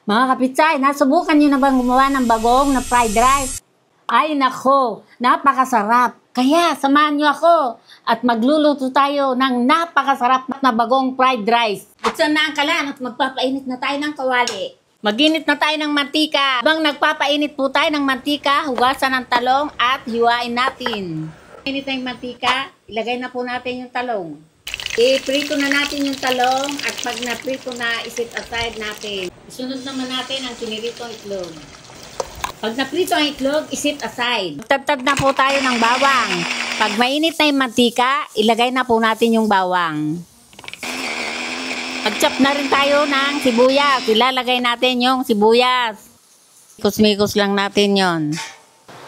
Mga kapitsay, nasubukan nyo na bang gumawa ng bagong na fried rice? Ay nako, napakasarap. Kaya samahan nyo ako at magluluto tayo ng napakasarap na bagong fried rice. Buksan na ang kalan at magpapainit na tayo ng kawali. Maginit na tayo ng mantika. Habang nagpapainit po tayo ng mantika, hugasan ng talong at hiwain natin. Init na yung mantika, ilagay na po natin yung talong. I-prito na natin yung talong at pag na-prito na, isit aside natin. Isunod naman natin ang kiniritong itlog. Pag na-prito ang itlog, isit aside. Magtadtad na po tayo ng bawang. Pag mainit na yung mantika, ilagay na po natin yung bawang. Mag-chop na rin tayo ng sibuyas. Ilalagay natin yung sibuyas. Mikos-mikos lang natin yon.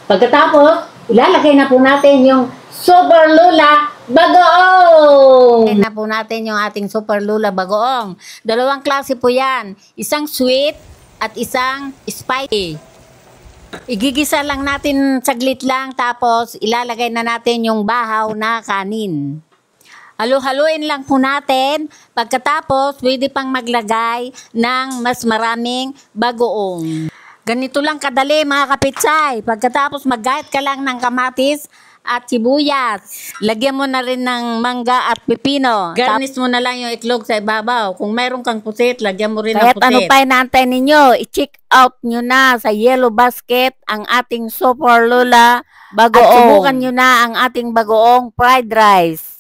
Pagkatapos, ilalagay na po natin yung Super Lula Bagoong! Ilagay na po natin yung ating Super Lula Bagoong. Dalawang klase po yan. Isang sweet at isang spicy. Igigisa lang natin saglit lang tapos ilalagay na natin yung bahaw na kanin. Halu-haluin lang po natin. Pagkatapos, pwede pang maglagay ng mas maraming bagoong. Ganito lang kadali mga kapitsay. Pagkatapos mag-gayat ka lang ng kamatis at sibuyas. Lagyan mo na rin ng mangga at pipino. Garnish mo na lang yung itlog sa ibabaw. Kung mayroon kang pusit, lagyan mo rin ng pusit. Kahit ano pa inaantay ninyo, i-check out nyo na sa Yellow Basket ang ating Super Lula Bagoong. At subukan nyo na ang ating bagoong fried rice.